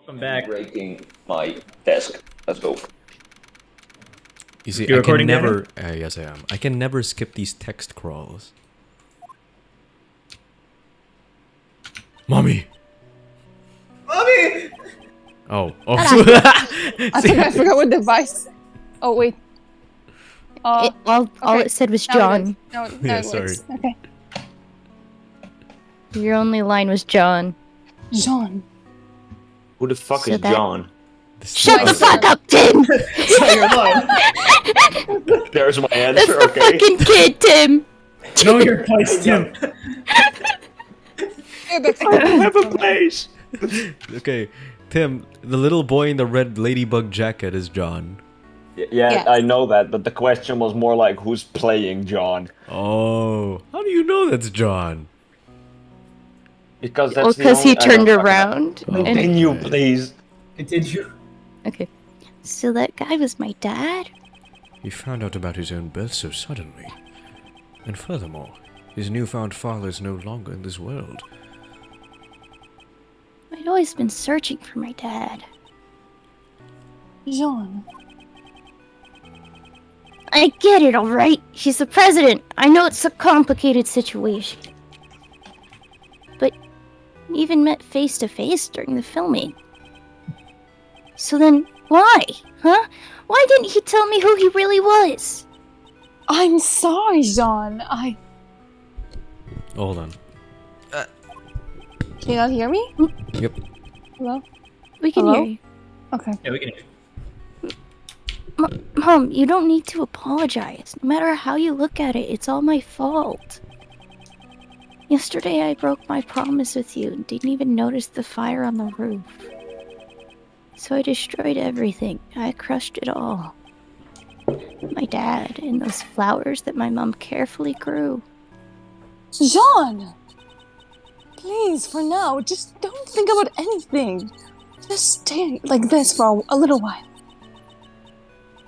I'm back. Breaking my desk. Let's go. You see, You're I can recording, never. Yes, I am. I can never skip these text crawls. Mommy. Mommy! Oh. I forgot what device. Oh wait. All it said was John. No, Yeah, it sorry. works. Okay. Your only line was John. John. Who the fuck So is that- John? Shut the fuck up, Tim! So you're lying. There's my That's answer, the okay? fucking kid, Tim! Know your place, Tim. I have a place! Okay, Tim, the little boy in the red ladybug jacket is John. Yeah, Yes. I know that, but the question was more like who's playing John? Oh, how do you know that's John? Because Well, that's because he turned around. Oh. And... Continue, please. Continue. Okay. So that guy was my dad? He found out about his own birth so suddenly. And furthermore, his newfound father is no longer in this world. I'd always been searching for my dad. John. I get it, alright? He's the president. I know it's a complicated situation. But we even met face to face during the filming. So then, why? Huh? Why didn't he tell me who he really was? I'm sorry, John. Hold on. Can you not hear me? Yep. Hello? We can Hello? hear you. Okay. Yeah, we can. Mom, you don't need to apologize. No matter how you look at it, it's all my fault. Yesterday I broke my promise with you and didn't even notice the fire on the roof. So I destroyed everything. I crushed it all. My dad and those flowers that my mom carefully grew. John! Please, for now, just don't think about anything. Just stay like this for a little while.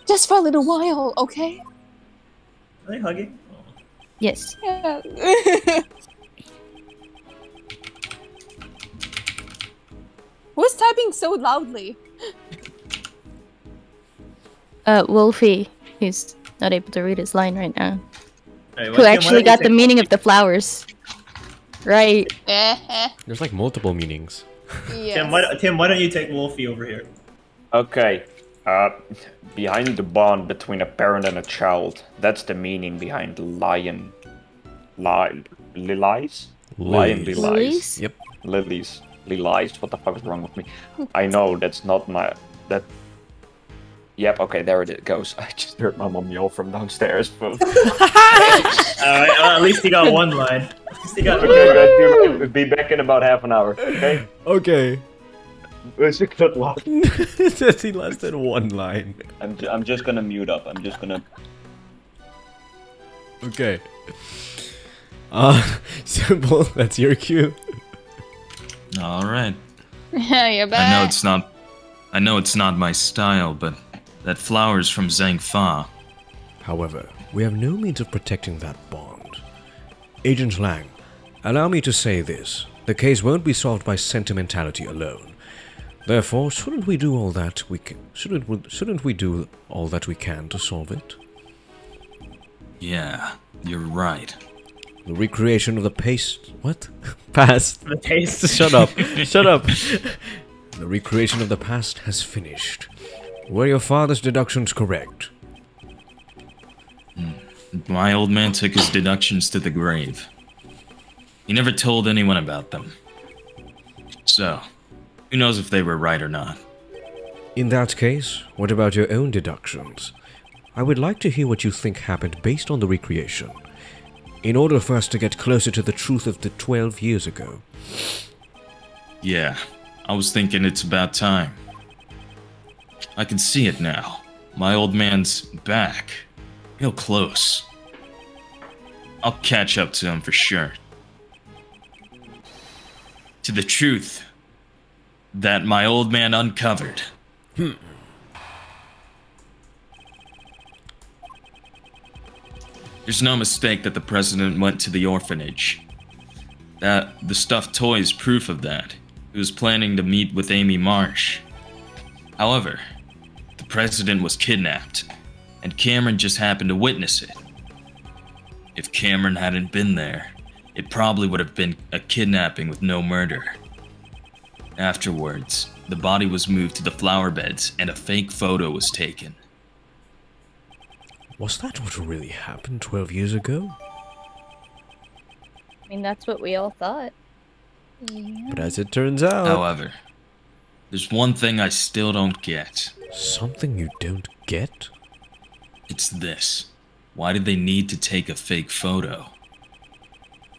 Just for a little while, okay? Are they hugging? Yes. Yeah. Who's typing so loudly? Wolfie, who's not able to read his line right now. Alright, Who actually got the meaning of the flowers. Right. There's like multiple meanings. Tim, why don't you take Wolfie over here? Okay. Behind the bond between a parent and a child, that's the meaning behind lion. Lilies? Lion Lilies. lilies. Yep. Lilies. Lilies. What the fuck is wrong with me? I know, that's not my... That... Yep, okay, there it goes. I just heard my mom yell from downstairs. But... At least he got one line. At least he got Okay, guys, be back in about half an hour, okay? Okay. It's a good one. It says he lasted one line. I'm just gonna mute up. I'm just gonna... Okay. Simple, that's your cue. All right. You're back. I know it's not my style, but that flower's from Zhang Fa. However, we have no means of protecting that bond. Agent Lang, allow me to say this. The case won't be solved by sentimentality alone. Therefore, shouldn't we do all that we can? Shouldn't we do all that we can to solve it? Yeah, you're right. The recreation of the past. What? Past. the taste. Shut up. Shut up. The recreation of the past has finished. Were your father's deductions correct? My old man took his deductions to the grave. He never told anyone about them. So, who knows if they were right or not? In that case, what about your own deductions? I would like to hear what you think happened based on the recreation, in order for us to get closer to the truth of the 12 years ago. Yeah, I was thinking it's about time. I can see it now. My old man's back. Real close. I'll catch up to him for sure. To the truth that my old man uncovered. There's no mistake that the president went to the orphanage. The stuffed toy is proof of that. He was planning to meet with Amy Marsh. However, the president was kidnapped, and Cameron just happened to witness it. If Cameron hadn't been there, it probably would have been a kidnapping with no murder. Afterwards, the body was moved to the flower beds and a fake photo was taken. Was that what really happened 12 years ago? I mean, that's what we all thought. But as it turns out... However, there's one thing I still don't get. Something you don't get? It's this. Why did they need to take a fake photo?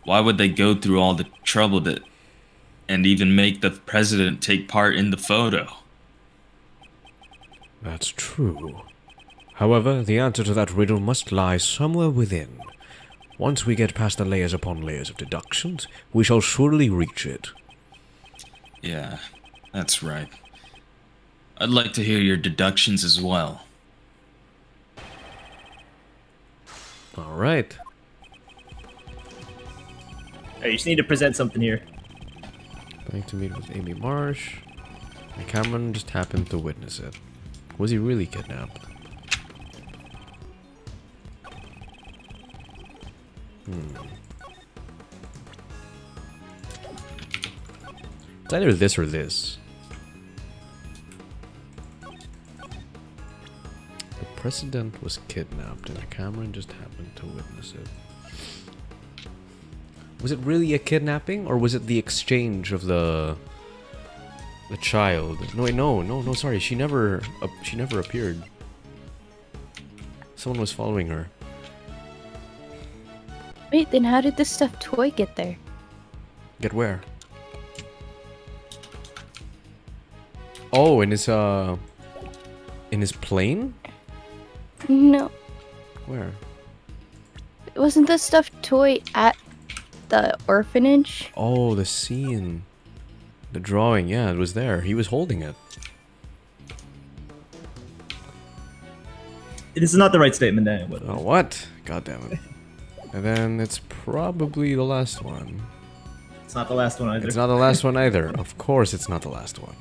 Why would they go through all the trouble and even make the president take part in the photo? That's true. However, the answer to that riddle must lie somewhere within. Once we get past the layers upon layers of deductions, we shall surely reach it. Yeah, that's right. I'd like to hear your deductions as well. Alright. You just need to present something here. Planning to meet with Amy Marsh. And Cameron just happened to witness it. Was he really kidnapped? It's either this or this. The president was kidnapped and Cameron just happened to witness it. Was it really a kidnapping or was it the exchange of the child? No, wait, no, sorry. She never appeared. Someone was following her. Wait, then how did the stuffed toy get there? Get where? Oh, in his plane? No. Where? Wasn't the stuffed toy at the orphanage? Oh, the scene. The drawing, yeah, it was there. He was holding it. This is not the right statement, Daniel. Oh, what? God damn it. And then it's probably the last one. It's not the last one either. It's not the last one either. Of course it's not the last one.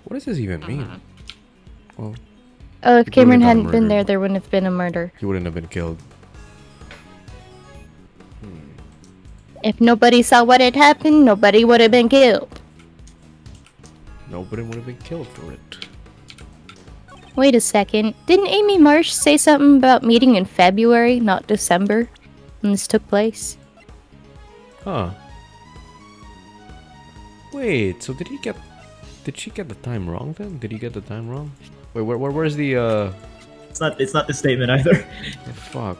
What does this even mean? Well, Oh, if he Cameron probably got hadn't been murdered. there, there wouldn't have been a murder. He wouldn't have been killed. If nobody saw what had happened, nobody would have been killed. Nobody would have been killed for it. Wait a second. Didn't Amy Marsh say something about meeting in February, not December, when this took place? Huh. Wait, so did she get the time wrong then? Did he get the time wrong? Wait, where's the It's not the statement either. oh, fuck.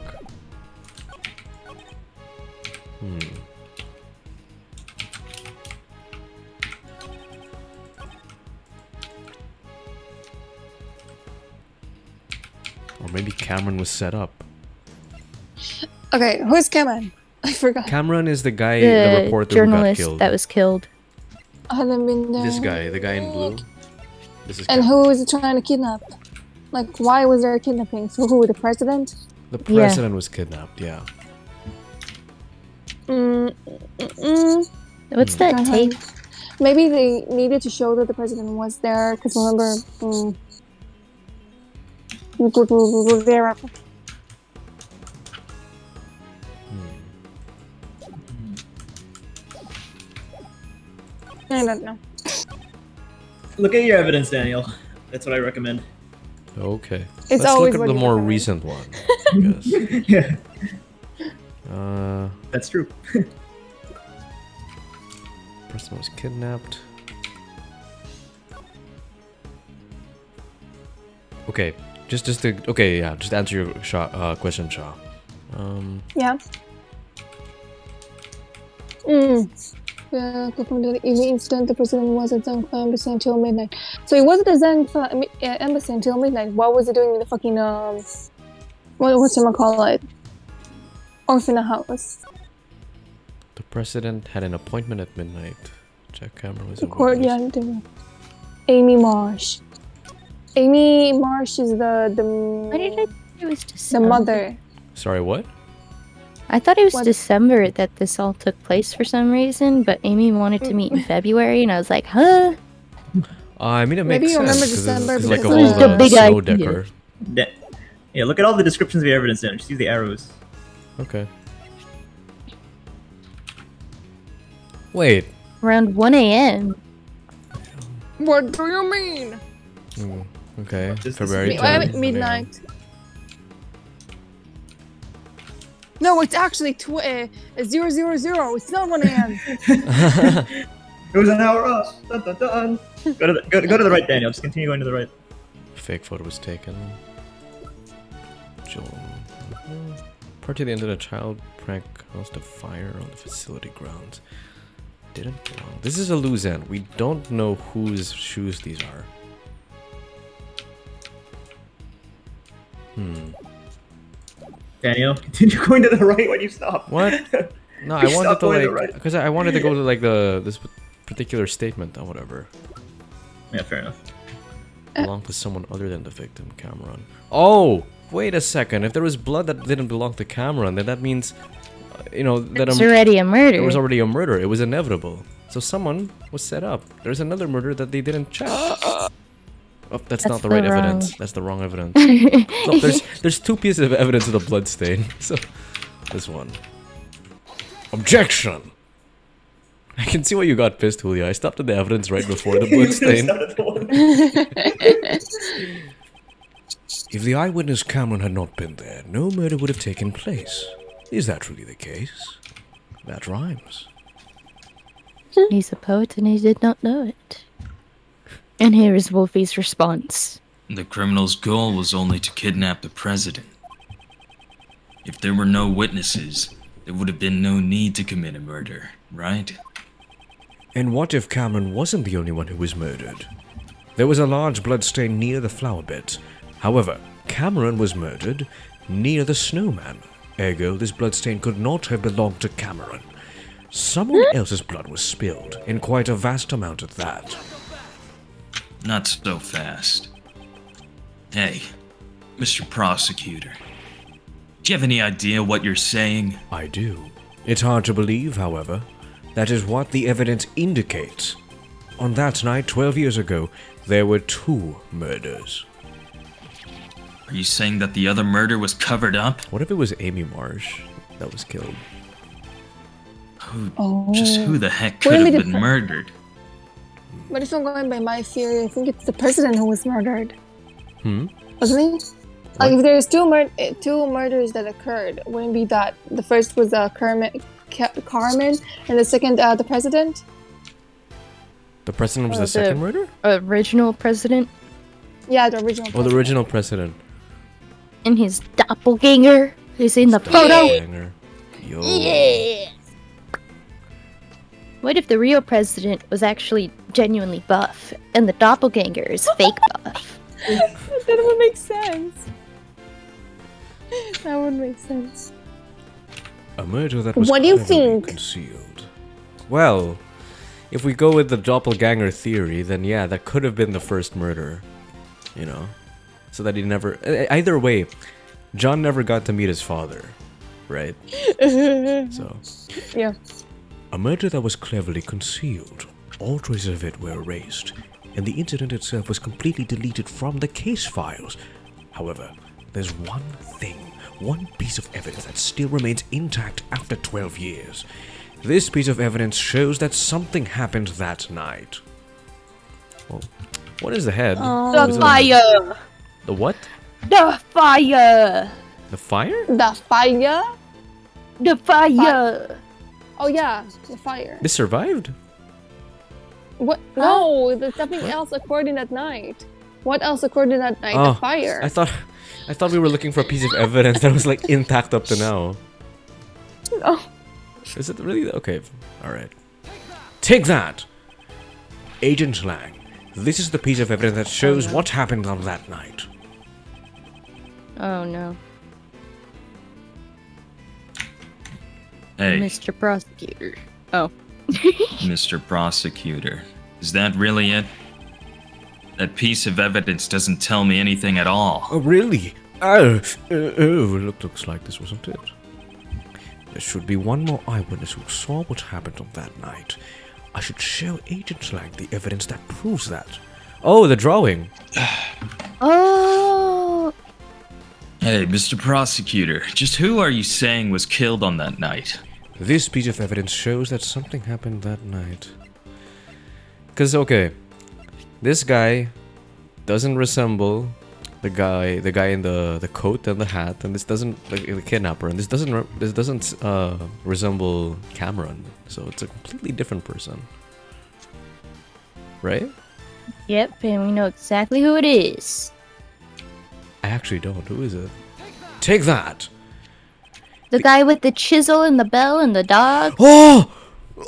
Or maybe Cameron was set up. Okay, who's Cameron? I forgot. Cameron is the guy, the The reporter journalist who got killed. that was killed. I haven't been there. This guy, the guy in blue. This is And Cameron. who was it trying to kidnap? Like, why was there a kidnapping? So who, the president? The president was kidnapped, yeah. What's that tape? Maybe they needed to show that the president was there, because remember... I don't know. Look at your evidence, Daniel. That's what I recommend. Okay. It's Let's always look at what the you more recommend. recent one. I guess. Yeah, Uh, that's true. person was kidnapped. Okay, just answer your question, Shaw. Yeah. Confirmed that in the incident, the president was at Zhangfa embassy until midnight. So it wasn't at Zhangfa embassy until midnight. What was he doing in the fucking whatchamacallit? Orphanage house. The president had an appointment at midnight. Jack Cameron was The a court, witness. yeah, I didn't. Amy Marsh. Amy Marsh is Why did I think it was the December? mother. Sorry, what? I thought it was What? December that this all took place for some reason, but Amy wanted to meet in February, and I was like, huh? I mean, it Maybe makes you remember sense. 'cause December it's like a because whole of the big snow idea. decor. Yeah, look at all the descriptions of the evidence now. Just use the arrows. Okay. Wait. Around 1 a.m. What do you mean? Okay. This is February me- 10th. Midnight. No, it's actually 000. It's not 1 a.m. It was an hour off. Dun, dun, dun. Go to the right, Daniel. Just continue going to the right. Fake photo was taken. Joel. Party that ended a child prank caused a fire on the facility grounds. Didn't belong. This is a loose end. We don't know whose shoes these are. Daniel, continue going to the right when you stop. What? No, I You wanted stop to going to the like right. because I wanted to go to like this particular statement or whatever. Yeah, fair enough. Belonged to someone other than the victim, Cameron. Oh, wait a second. If there was blood that didn't belong to Cameron, then that means, you know, that It's already a murder. there was already a murder. It was inevitable. So someone was set up. There's another murder that they didn't check. Oh, that's not That's the right the wrong- evidence. That's the wrong evidence. Look, there's two pieces of evidence of the blood stain. So this one. Objection. I can see why you got pissed, Julia. I stopped at the evidence right before the blood stain. If the eyewitness Cameron had not been there, no murder would have taken place. Is that really the case? That rhymes. He's a poet and he did not know it. And here is Wolfie's response. The criminal's goal was only to kidnap the president. If there were no witnesses, there would have been no need to commit a murder, right? And what if Cameron wasn't the only one who was murdered? There was a large blood stain near the flower beds. However, Cameron was murdered near the snowman. Ergo, this blood stain could not have belonged to Cameron. Someone else's blood was spilled, in quite a vast amount at that. Not so fast. Hey, Mr. Prosecutor. Do you have any idea what you're saying? I do. It's hard to believe, however. That is what the evidence indicates. On that night, 12 years ago, there were 2 murders. Are you saying that the other murder was covered up? What if it was Amy Marsh that was killed? Just who the heck Wouldn't could be have the been murdered? But if I'm going by my theory, I think it's the president who was murdered. Hmm? Wasn't he? Like, if there's two murders that occurred, wouldn't it be that the first was Carmen, and the second the president? The president was Oh, the the- second murder? Original president Yeah, the original. Oh, the original president. and his doppelganger who's in the photo. Doppelganger. Yo. Yeah. What if the real president was actually genuinely buff and the doppelganger is fake buff? That would make sense. That would make sense. A murder that was What do you cleverly think? concealed. Well, if we go with the doppelganger theory, then yeah, that could have been the first murder. You know? So that he never... Either way, John never got to meet his father. Right? So... Yeah. A murder that was cleverly concealed. All traces of it were erased, and the incident itself was completely deleted from the case files. However, there's one thing, one piece of evidence that still remains intact after 12 years. This piece of evidence shows that something happened that night. Well, what is the head? The Is it fire! The what? The fire! The fire? The fire? The fire! Oh yeah, the fire. This survived? What? No, there's something else occurred in that night. What else occurred in that night? Oh, The fire. I thought we were looking for a piece of evidence that was like intact up to now. Oh. Is it really? Okay, alright. Take that! Agent Lang, this is the piece of evidence that shows what happened on that night. Oh no. Hey, Mr. Prosecutor. Oh. Mr. Prosecutor. Is that really it? That piece of evidence doesn't tell me anything at all. Oh, really? Looks like this wasn't it. there should be one more eyewitness who saw what happened on that night. I should show Agent Lang the evidence that proves that. Oh, the drawing. Oh. Hey, Mr. Prosecutor, just who are you saying was killed on that night? This piece of evidence shows that something happened that night. Because, okay, this guy doesn't resemble the guy in the coat and the hat, and this doesn't, like, the kidnapper, and this doesn't resemble Cameron. So it's a completely different person, right? Yep, and we know exactly who it is. I actually don't. Who is it? Take that! The guy with the chisel and the bell and the dog. Oh!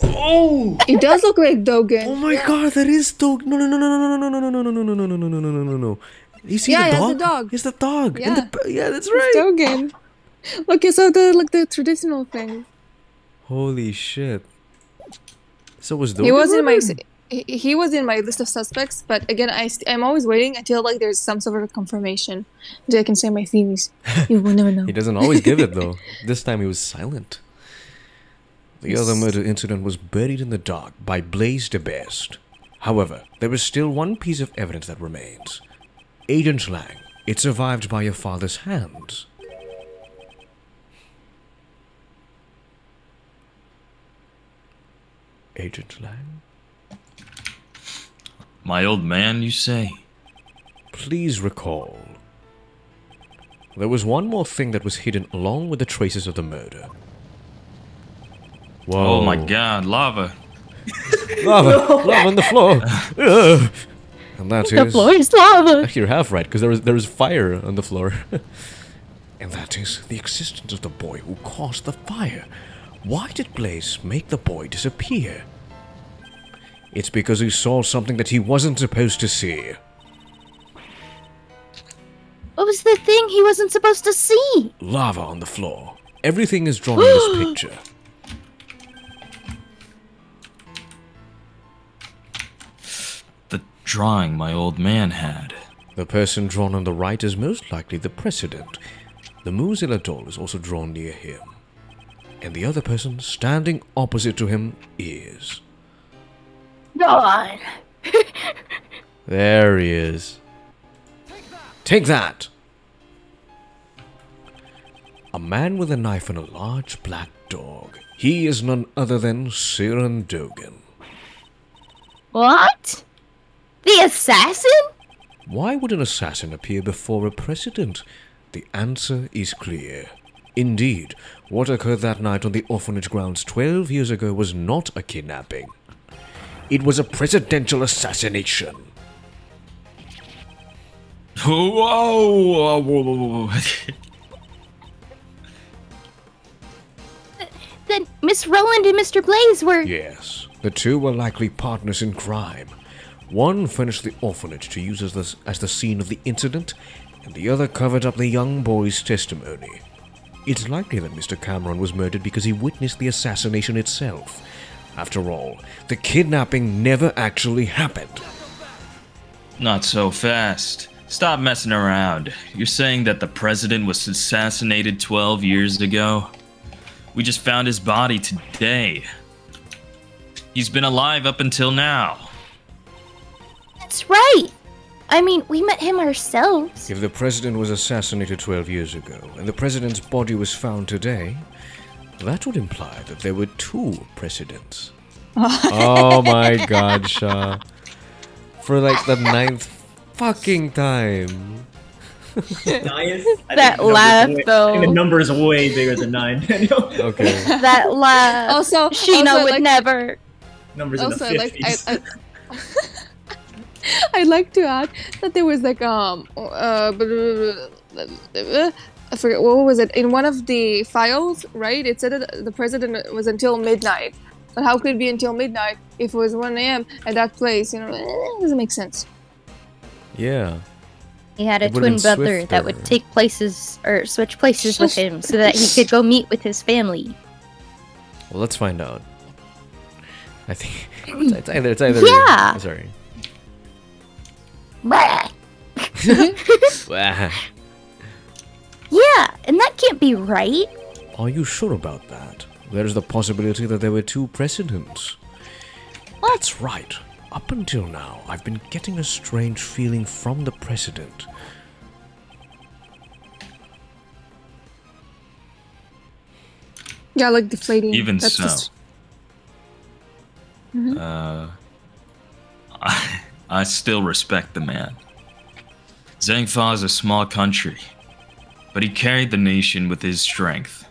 Oh! It does look like Dogen. Oh my god, that is Dogen. No, no, no, no, no, no, no, no, no, no, no, no, no, no, no, no, no, no, no. You see Yeah, the it's dog? the dog. It's the dog. Yeah. Yeah, that's right. Dogen. Look, so the traditional thing. Holy shit. So was Dogen? He was in my running? he was in my list of suspects, but again, I'm always waiting until like there's some sort of confirmation so I can say my theories. You will never know. He doesn't always give it though. This time he was silent. The other murder incident was buried in the dark by Blaze the Best. However, there is still one piece of evidence that remains. Agent Lang, it survived by your father's hands. Agent Lang? My old man, you say? Please recall. There was one more thing that was hidden along with the traces of the murder. Whoa. Oh my god, lava. Lava! Lava on the floor! Ugh. And that The is... floor is lava. Actually, you're half right, because there was fire on the floor. And that is the existence of the boy who caused the fire. Why did Blaze make the boy disappear? It's because he saw something that he wasn't supposed to see. What was the thing he wasn't supposed to see? Lava on the floor. Everything is drawn in this picture. The drawing my old man had. The person drawn on the right is most likely the president. The Muzilla doll is also drawn near him. And the other person standing opposite to him is... God. There he is. Take that! A man with a knife and a large black dog. He is none other than Siren Dogen. What? The assassin? Why would an assassin appear before a president? The answer is clear. Indeed, what occurred that night on the orphanage grounds 12 years ago was not a kidnapping. It was a presidential assassination. Whoa! Whoa. Then Miss Rowland and Mr. Blaze were... Yes, the two were likely partners in crime. One furnished the orphanage to use as the scene of the incident, and the other covered up the young boy's testimony. It's likely that Mr. Cameron was murdered because he witnessed the assassination itself. After all, the kidnapping never actually happened. Not so fast. Stop messing around. You're saying that the president was assassinated 12 years ago? We just found his body today. He's been alive up until now. That's right. I mean, we met him ourselves. If the president was assassinated 12 years ago, and the president's body was found today, that would imply that there were two presidents. Oh my god, Shah. For like the 9th fucking time. That laugh, though. I think the number is way bigger than 9. Okay. That laugh. Also, Sheena would like, never. Numbers in the also, like, 50s. I'd like to add that there was like I forget what was it in one of the files, right? It said that the president was until midnight, but how could it be until midnight if it was 1 a.m. at that place? You know, it doesn't make sense. Yeah. He had a It would've twin been brother that would swifter. take places or switch places with him so that he could go meet with his family. Well, let's find out. I think it's either. Yeah. Sorry. Bah. Wah. Yeah, and that can't be right. Are you sure about that? There's the possibility that there were 2 presidents. That's right. Up until now, I've been getting a strange feeling from the president. Yeah, like deflating. Even That's so, just- I still respect the man. Zhangfa is a small country, but he carried the nation with his strength.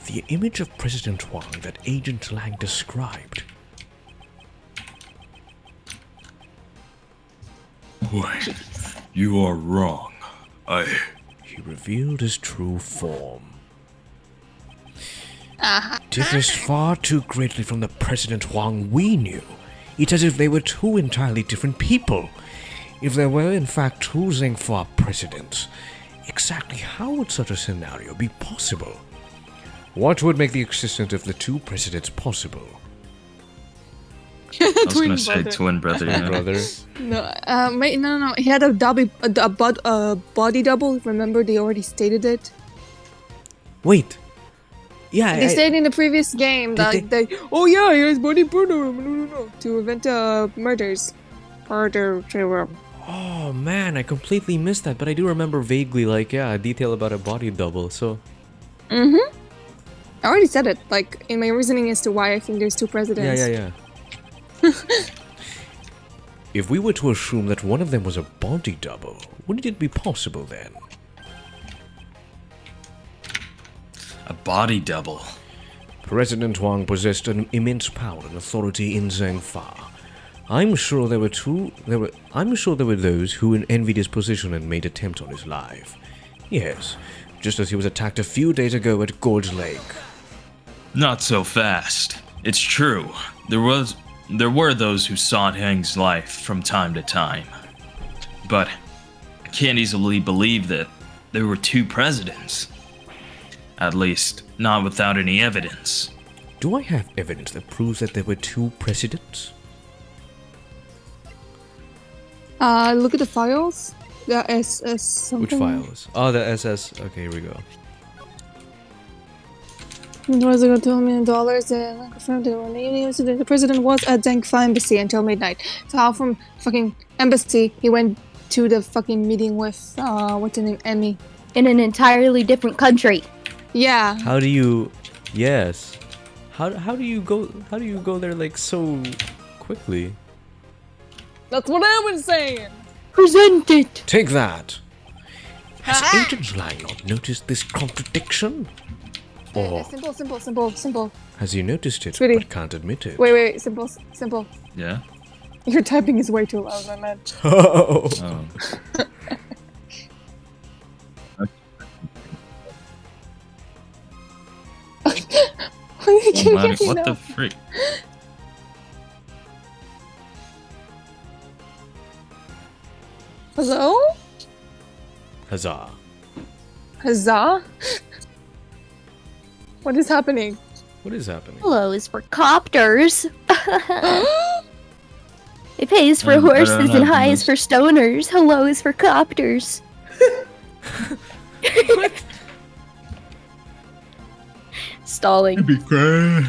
The image of President Huang that Agent Lang described. Wait, you are wrong. He revealed his true form. Differs far too greatly from the President Huang we knew. It's as if they were 2 entirely different people. If there were in fact 2 Zhangfa presidents, exactly how would such a scenario be possible? What would make the existence of the 2 presidents possible? I was Twin gonna say brother. twin brother. Yeah. Brother? No, wait, no. He had a body double. Remember, they already stated it. Wait. Yeah, They stated in the previous game that Did oh yeah, he has body double. No, to prevent murders. Oh man, I completely missed that, but I do remember vaguely, like, yeah, a detail about a body double, so... I already said it, like, in my reasoning as to why I think there's 2 presidents. Yeah. If we were to assume that one of them was a body double, wouldn't it be possible then? A body double. President Huang possessed an immense power and authority in Zhangfa. I'm sure there were those who envied his position and made attempts on his life. Yes, just as he was attacked a few days ago at Gorge Lake. Not so fast. It's true. There were those who sought Heng's life from time to time. But I can't easily believe that there were 2 presidents. At least, not without any evidence. Do I have evidence that proves that there were 2 presidents? Look at the files. The SS something. Which files? Oh, the SS. Okay, here we go. It was $2 million. They confirmed that the president was at Zhangfa embassy until midnight. So how from fucking embassy he went to the fucking meeting with what's her name, Emmy? In an entirely different country. Yeah. How do you... Yes. How do you go there, like, so quickly? That's what I was saying. Present it! Take that! Has Agent Lang not noticed this contradiction? Or Simple. has he noticed it Sweetie. but can't admit it? Wait, simple. Yeah? Your typing is way too loud, my man. Oh. Oh. Can you What hear me the now? freak? Hello? Huzzah. Huzzah? What is happening? What is happening? Hello is for copters. It pays for I don't horses know, and high is this- for stoners. Hello is for copters. Stalling. Be quiet.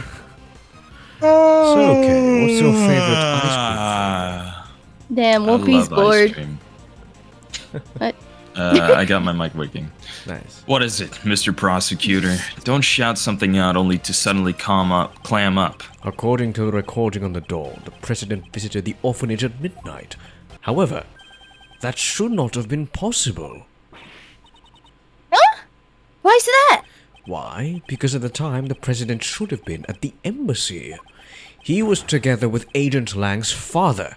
So, okay, what's your favorite ice Ah, Damn, I Wolfie's love ice bored. cream. What? I got my mic working. cream? Nice. What is it, Mr. Prosecutor? Don't shout something out only to suddenly clam up. According to the recording on the door, the president visited the orphanage at midnight. However, that should not have been possible. Huh? Why is that? Why? Because at the time, the president should have been at the embassy. He was together with Agent Lang's father.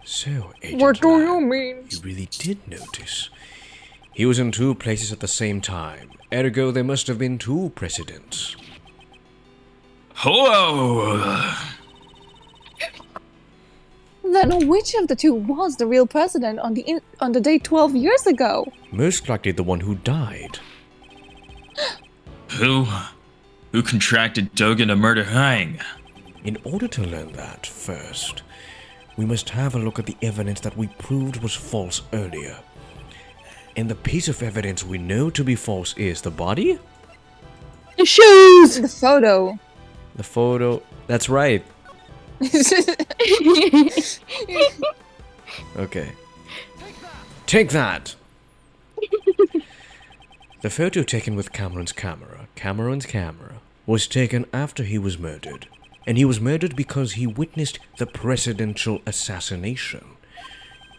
So, Agent What do you Lang, mean? you really did notice. He was in 2 places at the same time. Ergo, there must have been 2 presidents. Whoa! Then which of the 2 was the real president on the day 12 years ago? Most likely the one who died. Who contracted Dogen to murder Hang? In order to learn that, first, we must have a look at the evidence that we proved was false earlier. And the piece of evidence we know to be false is the body? The shoes! The photo. The photo. That's right. Okay. Take that! The photo taken with Cameron's camera, was taken after he was murdered. And he was murdered because he witnessed the presidential assassination.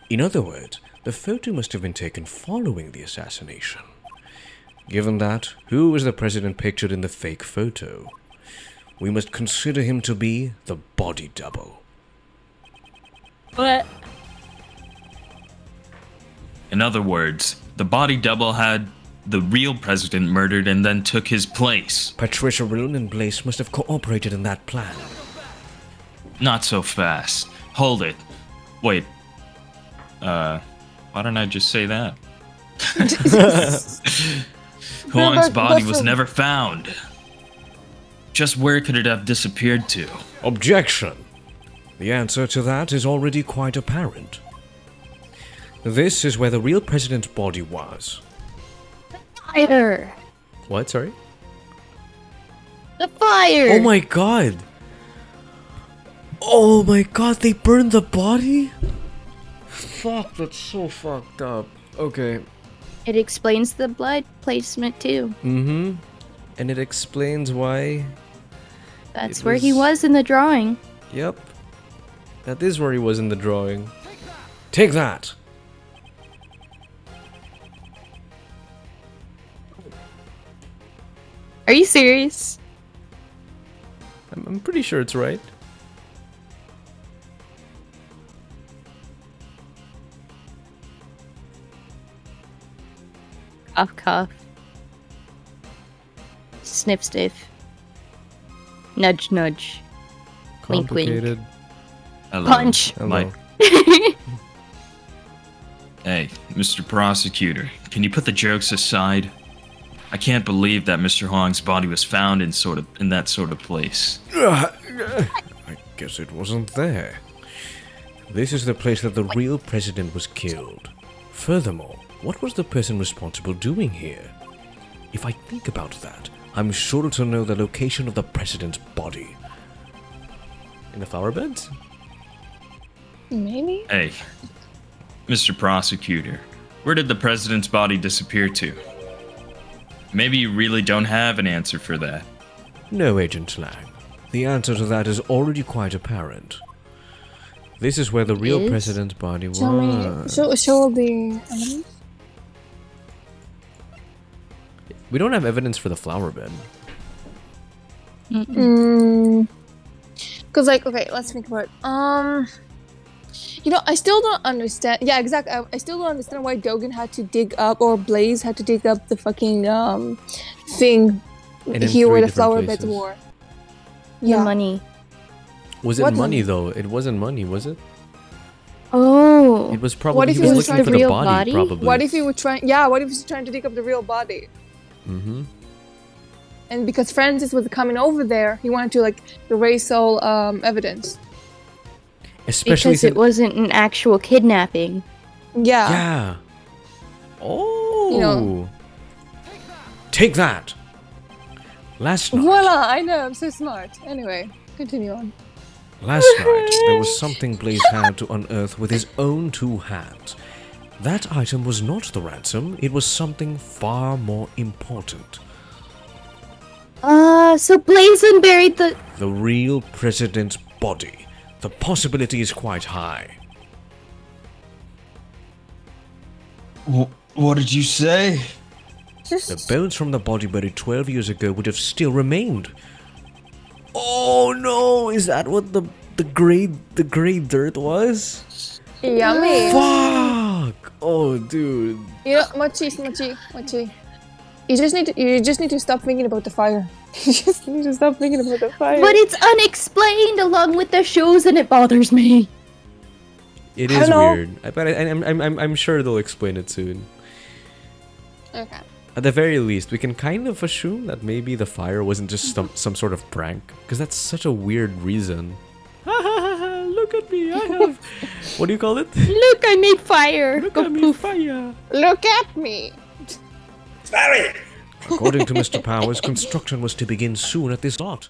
In other words, the photo must have been taken following the assassination. Given that, who was the president pictured in the fake photo? We must consider him to be the body double. What? In other words, the body double had the real president murdered and then took his place. Patricia Ronan Blaze must have cooperated in that plan. Not so fast. Hold it. Wait. Why don't I just say that? Huang's body was never found. Just where could it have disappeared to? Objection! The answer to that is already quite apparent. This is where the real president's body was. Fire! What, sorry? The fire! Oh my god! Oh my god, they burned the body? Fuck, that's so fucked up. Okay. It explains the blood placement too. Mm-hmm. And it explains why... That's where he was in the drawing. Yep. That is where he was in the drawing. Take that! Are you serious? I'm pretty sure it's right. Cough, cough. Sniff, sniff. Nudge, nudge. Wink, wink. Complicated. Hello. Punch. Hello. Like- Hey, Mr. Prosecutor, can you put the jokes aside? I can't believe that Mr. Huang's body was found in that sort of place. I guess it wasn't there. This is the place that the real president was killed. Furthermore, what was the person responsible doing here? If I think about that, I'm sure to know the location of the president's body. In the flower beds? Maybe? Hey, Mr. Prosecutor, where did the president's body disappear to? Maybe you really don't have an answer for that. No, Agent Lang. The answer to that is already quite apparent. This is where the real Is? president's body was. Show me. Show the evidence. We don't have evidence for the flower bed. Cause like, okay, let's think about it. You know, I still don't understand. Yeah, exactly. I still don't understand why Dogen had to dig up, or Blaze had to dig up the fucking thing And in here where three the flower different beds places. were. The Yeah. money. Was it What money money? though? It wasn't money, was it? Oh. It was probably What if he it was was looking for the the real body, body? probably. What if he were trying? Yeah. What if he's trying to dig up the real body? Mm-hmm. And because Francis was coming over there, he wanted to like erase all evidence. Especially Because it wasn't an actual kidnapping. Yeah. Yeah. Oh. You know. Take that. Last night. Voila! I know. I'm so smart. Anyway, continue on. Last night, there was something Blaze had to unearth with his own two hands. That item was not the ransom, it was something far more important. So Blazin buried the... The real president's body. The possibility is quite high. What did you say? The bones from the body buried 12 years ago would have still remained. Oh no! Is that what the gray dirt was? Yummy. Fuck! Oh, dude. You know, Mochi. You just need to stop thinking about the fire. You just need to stop thinking about the fire. But it's unexplained along with the shoes and it bothers me. It is Hello? weird. But I'm sure they'll explain it soon. Okay. At the very least, we can kind of assume that maybe the fire wasn't just some sort of prank, because that's such a weird reason. Look at me, me, I have... What do you call it? Look, I made fire. Look Go at me, poof. fire. Look at me. Barry! According to Mr. Powers, construction was to begin soon at this spot.